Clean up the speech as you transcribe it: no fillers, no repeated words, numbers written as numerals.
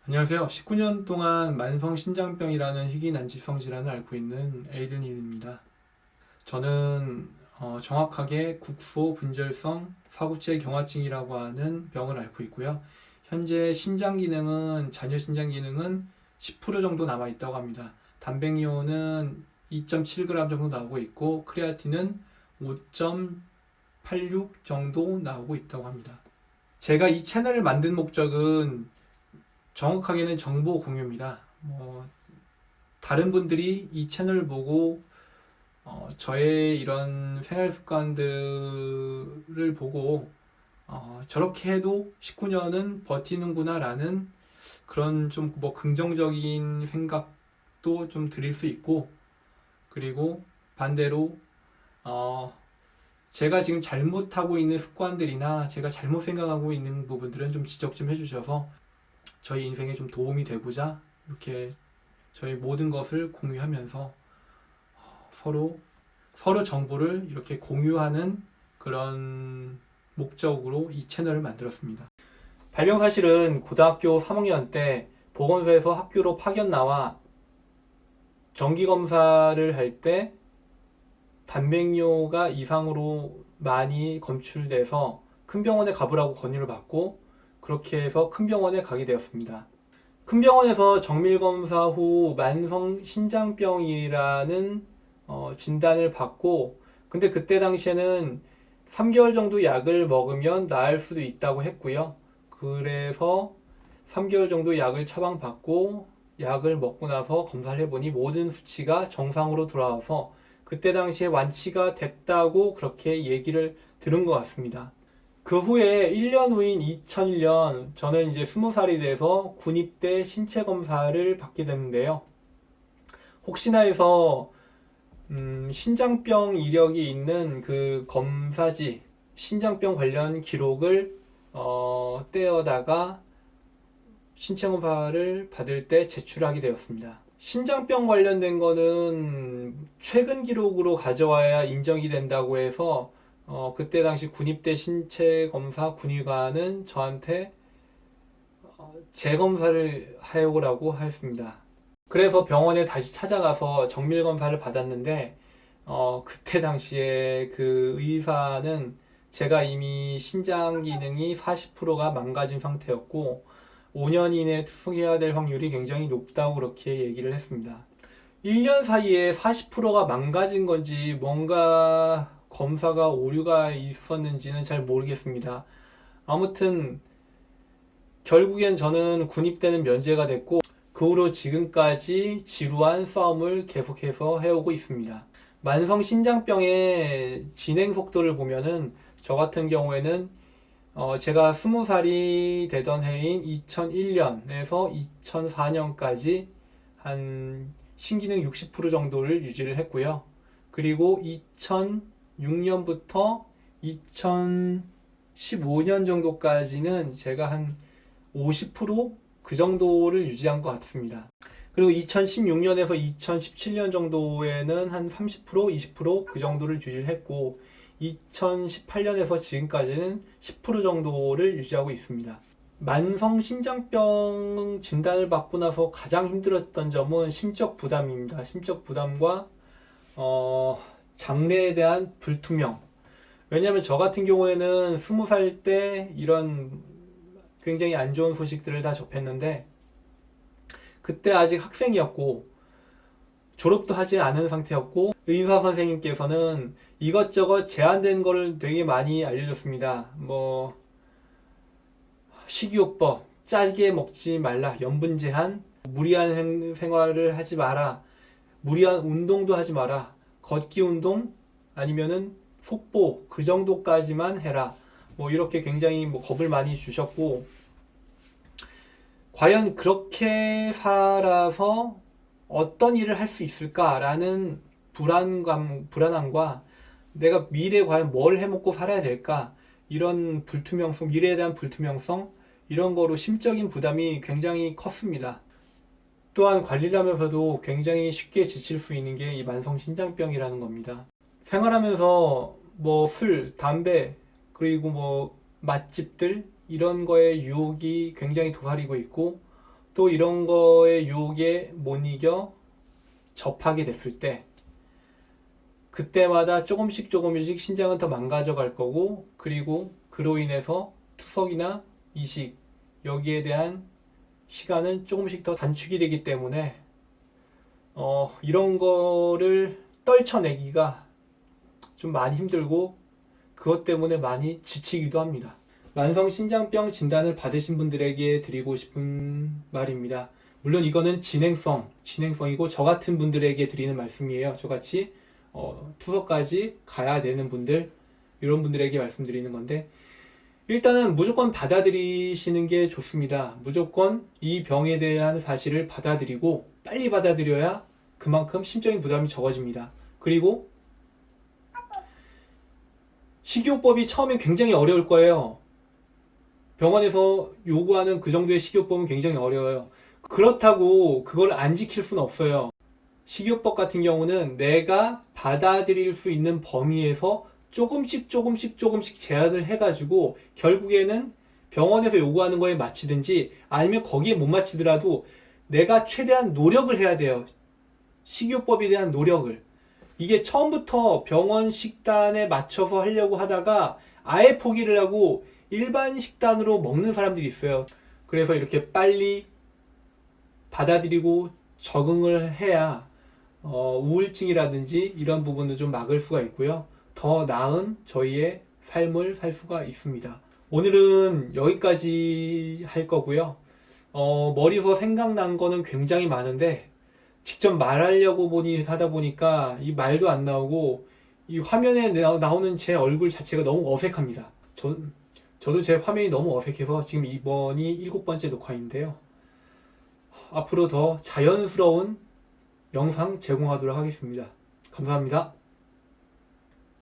안녕하세요. 19년 동안 만성신장병이라는 희귀난치성 질환을 앓고 있는 에이든입니다. 저는 정확하게 국소 분절성 사구체 경화증이라고 하는 병을 앓고 있고요. 현재 신장 기능은 자녀 신장 기능은 10% 정도 남아 있다고 합니다. 단백뇨는 2.7g 정도 나오고 있고 크레아틴은 5.86 정도 나오고 있다고 합니다. 제가 이 채널을 만든 목적은 정확하게는 정보 공유입니다. 다른 분들이 이 채널을 보고 저의 이런 생활 습관들을 보고 저렇게 해도 19년은 버티는구나 라는 그런 좀 긍정적인 생각도 좀 드릴 수 있고, 그리고 반대로 제가 지금 잘못하고 있는 습관들이나 제가 잘못 생각하고 있는 부분들은 좀 지적 좀 해주셔서 저희 인생에 좀 도움이 되고자 이렇게 저희 모든 것을 공유하면서 서로 정보를 이렇게 공유하는 그런 목적으로 이 채널을 만들었습니다. 발병 사실은 고등학교 3학년 때 보건소에서 학교로 파견 나와 정기검사를 할 때 단백뇨가 이상으로 많이 검출돼서 큰 병원에 가보라고 권유를 받고 그렇게 해서 큰 병원에 가게 되었습니다. 큰 병원에서 정밀검사 후 만성신장병이라는 진단을 받고, 근데 그때 당시에는 3개월 정도 약을 먹으면 나을 수도 있다고 했고요. 그래서 3개월 정도 약을 처방받고 약을 먹고 나서 검사를 해보니 모든 수치가 정상으로 돌아와서 그때 당시에 완치가 됐다고 그렇게 얘기를 들은 것 같습니다. 그 후에 1년 후인 2001년 저는 이제 20살이 돼서 군입대 신체 검사를 받게 됐는데요. 혹시나 해서 신장병 이력이 있는 그 검사지, 신장병 관련 기록을 떼어다가 신체 검사를 받을 때 제출하게 되었습니다. 신장병 관련된 거는 최근 기록으로 가져와야 인정이 된다고 해서 그때 당시 군입대 신체 검사 군의관은 저한테 재검사를 해오라고 하였습니다. 그래서 병원에 다시 찾아가서 정밀 검사를 받았는데 그때 당시에 그 의사는 제가 이미 신장 기능이 40%가 망가진 상태였고 5년 이내에 투숙해야 될 확률이 굉장히 높다고 그렇게 얘기를 했습니다. 1년 사이에 40%가 망가진 건지 뭔가 검사가 오류가 있었는지는 잘 모르겠습니다. 아무튼 결국엔 저는 군입대는 면제가 됐고 그 후로 지금까지 지루한 싸움을 계속해서 해오고 있습니다. 만성신장병의 진행 속도를 보면은 저 같은 경우에는 제가 20살이 되던 해인 2001년에서 2004년까지 한 신기능 60% 정도를 유지를 했고요. 그리고 2006년부터 2015년 정도까지는 제가 한 50%그 정도를 유지한 것 같습니다. 그리고 2016년에서 2017년 정도에는 한 30%, 20%그 정도를 유지를 했고 2018년에서 지금까지는 10% 정도를 유지하고 있습니다. 만성신장병 진단을 받고 나서 가장 힘들었던 점은 심적 부담입니다. 심적 부담과 장래에 대한 불투명. 왜냐하면 저 같은 경우에는 20살 때 이런 굉장히 안 좋은 소식들을 다 접했는데 그때 아직 학생이었고 졸업도 하지 않은 상태였고 의사 선생님께서는 이것저것 제한된 거를 되게 많이 알려줬습니다. 식이요법, 짜게 먹지 말라, 염분 제한, 무리한 생활을 하지 마라, 무리한 운동도 하지 마라, 걷기 운동 아니면은 속보 그 정도까지만 해라. 이렇게 굉장히 겁을 많이 주셨고 과연 그렇게 살아서 어떤 일을 할 수 있을까라는 불안함과 내가 미래에 과연 뭘 해먹고 살아야 될까 이런 불투명성, 미래에 대한 불투명성 이런 거로 심적인 부담이 굉장히 컸습니다. 또한 관리를 하면서도 굉장히 쉽게 지칠 수 있는 게 이 만성신장병이라는 겁니다. 생활하면서 술, 담배 그리고 맛집들 이런 거에 유혹이 굉장히 도사리고 있고 또 이런 거에 유혹에 못 이겨 접하게 됐을 때 그때마다 조금씩 조금씩 신장은 더 망가져 갈 거고, 그리고 그로 인해서 투석이나 이식 여기에 대한 시간은 조금씩 더 단축이 되기 때문에 이런 거를 떨쳐내기가 좀 많이 힘들고 그것 때문에 많이 지치기도 합니다. 만성 신장병 진단을 받으신 분들에게 드리고 싶은 말입니다. 물론 이거는 진행성이고 저 같은 분들에게 드리는 말씀이에요. 저같이 투석까지 가야 되는 분들, 이런 분들에게 말씀드리는 건데, 일단은 무조건 받아들이시는 게 좋습니다. 무조건 이 병에 대한 사실을 받아들이고 빨리 받아들여야 그만큼 심적인 부담이 적어집니다. 그리고 식이요법이 처음엔 굉장히 어려울 거예요. 병원에서 요구하는 그 정도의 식이요법은 굉장히 어려워요. 그렇다고 그걸 안 지킬 수는 없어요. 식이요법 같은 경우는 내가 받아들일 수 있는 범위에서 조금씩 제한을 해가지고 결국에는 병원에서 요구하는 거에 맞추든지 아니면 거기에 못 맞추더라도 내가 최대한 노력을 해야 돼요. 식이요법에 대한 노력을. 이게 처음부터 병원 식단에 맞춰서 하려고 하다가 아예 포기를 하고 일반 식단으로 먹는 사람들이 있어요. 그래서 이렇게 빨리 받아들이고 적응을 해야 우울증이라든지 이런 부분을 좀 막을 수가 있고요. 더 나은 저희의 삶을 살 수가 있습니다. 오늘은 여기까지 할 거고요. 머리에서 생각난 거는 굉장히 많은데 직접 말하려고 하다 보니까 이 말도 안 나오고 이 화면에 나오는 제 얼굴 자체가 너무 어색합니다. 저도 제 화면이 너무 어색해서 지금 이번이 7번째 녹화인데요. 앞으로 더 자연스러운 영상 제공하도록 하겠습니다. 감사합니다.